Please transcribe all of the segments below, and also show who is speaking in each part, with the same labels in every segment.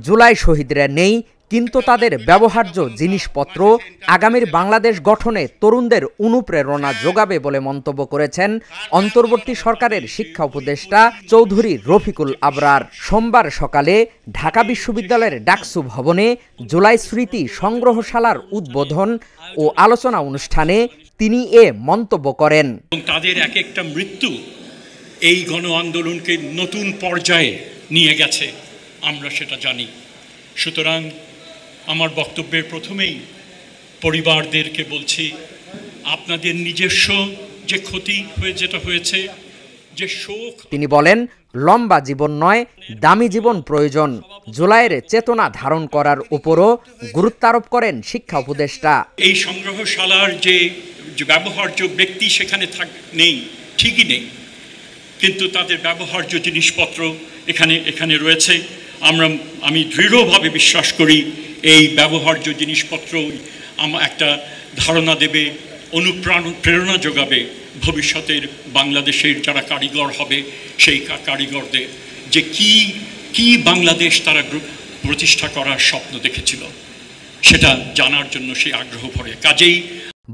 Speaker 1: জুলাই শহীদরা নেই, কিন্তু তাদের ব্যবহার্য জিনিসপত্র আগামীর বাংলাদেশ গঠনে তরুণদের অনুপ্রেরণা যোগাবে বলে মন্তব্য করেছেন অন্তর্বর্তী সরকারের শিক্ষা উপদেষ্টা চৌধুরী রফিকুল আবরার। সোমবার সকালে ঢাকা বিশ্ববিদ্যালয়ের ডাকসু ভবনে জুলাই স্মৃতি সংগ্রহশালার উদ্বোধন ও আলোচনা অনুষ্ঠানে তিনি এ মন্তব্য করেন।
Speaker 2: তাদের এক একটা মৃত্যু এই গণ আন্দোলনকে নতুন পর্যায়ে নিয়ে গেছে, আমরা সেটা জানি। সুতরাং আমার বক্তব্যের প্রথমেই পরিবারদেরকে বলছি, আপনাদের নিজস্ব যে ক্ষতি যেটা হয়েছে, যে শোক।
Speaker 1: তিনি বলেন, লম্বা জীবন নয়, দামি জীবন প্রয়োজন। জুলাইয়ের চেতনা ধারণ করার উপরও গুরুত্ব আরোপ করেন শিক্ষা উপদেষ্টা।
Speaker 2: এই সংগ্রহশালার যে ব্যবহার্য ব্যক্তি সেখানে নেই, ঠিকই নেই, কিন্তু তাদের ব্যবহার্য জিনিসপত্র এখানে রয়েছে। আমি দৃঢ়ভাবে বিশ্বাস করি এই ব্যবহার্য জিনিসপত্র একটা ধারণা দেবে, অনুপ্রেরণা যোগাবে ভবিষ্যতের বাংলাদেশের যারা কারিগর হবে সেই কারিগরদের, যে কি বাংলাদেশ তারা প্রতিষ্ঠা করার স্বপ্ন দেখেছিল সেটা জানার জন্য সেই আগ্রহ ভরে। কাজেই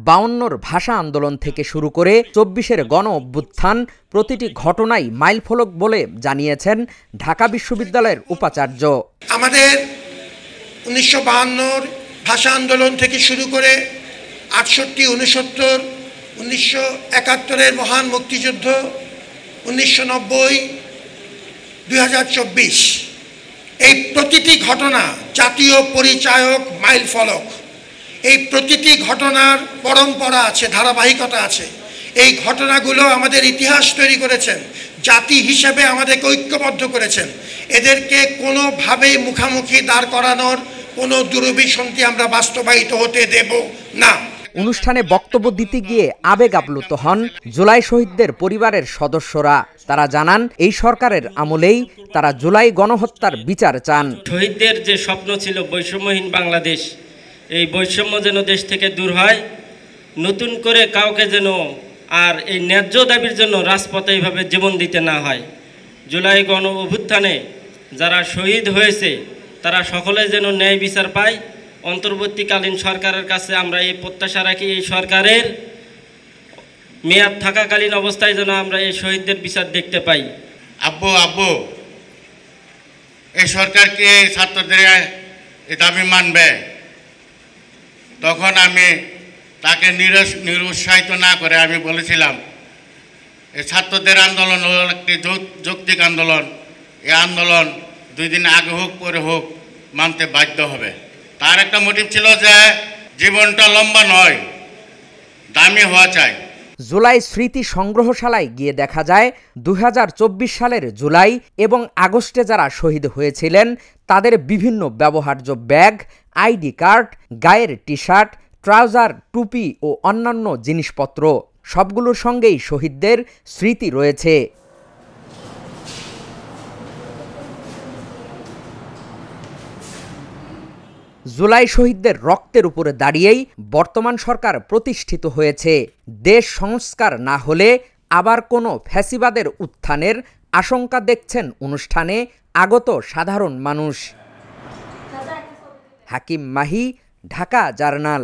Speaker 1: 52 ভাষা আন্দোলন থেকে শুরু করে 24-এর গণ অভ্যুত্থান প্রতিটি ঘটনাই মাইলফলক বলে জানিয়েছেন ঢাকা বিশ্ববিদ্যালয়ের উপাচার্য।
Speaker 3: আমাদের 1952 ভাষা আন্দোলন থেকে শুরু করে 68, 69, 1971-এর মহান মুক্তিযুদ্ধ, 1990, 2024 এই প্রতিটি ঘটনা জাতীয় পরিচায়ক মাইলফলক। এই প্রতিটি ঘটনার পরম্পরা আছে, ধারাবাহিকতা আছে। এই ঘটনাগুলো আমাদের ইতিহাস তৈরি করেছেন, জাতি হিসেবে আমাদেরকে ঐক্যবদ্ধ করেছেন। এদেরকে কোনোভাবেই মুখামুখি দাঁড় করানোর কোনো দুরভিসন্ধি আমরা বাস্তবায়িত হতে দেব না।
Speaker 1: অনুষ্ঠানে বক্তব্য দিতে গিয়ে আবেগ আপ্লুত হন জুলাই শহীদদের পরিবারের সদস্যরা। তারা জানান, এই সরকারের আমলেই তারা জুলাই গণহত্যার বিচার চান।
Speaker 4: শহীদদের যে স্বপ্ন ছিল বৈষম্যহীন বাংলাদেশ, এই বৈষম্য যেন দেশ থেকে দূর হয়, নতুন করে কাউকে যেন আর এই ন্যায্য দাবির জন্য রাজপথে এইভাবে জীবন দিতে না হয়। জুলাই গণ অভ্যুত্থানে যারা শহীদ হয়েছে তারা সকলে যেন ন্যায় বিচার পায়। অন্তর্বর্তীকালীন সরকারের কাছে আমরা এই প্রত্যাশা রাখি, এই সরকারের মেয়াদ থাকাকালীন অবস্থায় যেন আমরা এই শহীদদের বিচার দেখতে পাই।
Speaker 5: আব্বু এই সরকারকে ছাত্রদের এই দাবি মানবে, তখন আমি তাকে নিরুৎসাহিত না করে আমি বলেছিলাম, এই ছাত্রদের আন্দোলন হল একটি যৌক্তিক আন্দোলন। এই আন্দোলন 2 দিন আগে হোক পরে হোক মানতে বাধ্য হবে। তার একটা মোটিভ ছিল যে জীবনটা লম্বা নয়, দামি হওয়া চাই।
Speaker 1: জুলাই স্মৃতি সংগ্রহশালায় গিয়ে দেখা যায় 2024 সালের জুলাই এবং আগস্টে যারা শহীদ হয়েছিলেন তাদের বিভিন্ন ব্যবহার্য ব্যাগ, আইডি কার্ড, গায়ের টি শার্ট, ট্রাউজার, টুপি ও অন্যান্য জিনিসপত্র, সবগুলোর সঙ্গেই শহীদদের স্মৃতি রয়েছে। জুলাই শহীদদের রক্তের উপরে দাঁড়িয়েই বর্তমান সরকার প্রতিষ্ঠিত হয়েছে। দেশ সংস্কার না হলে আবার কোনো ফ্যাসিবাদের উত্থানের আশঙ্কা দেখছেন অনুষ্ঠানে আগত সাধারণ মানুষ। হাকিম মাহি, ঢাকা জার্নাল।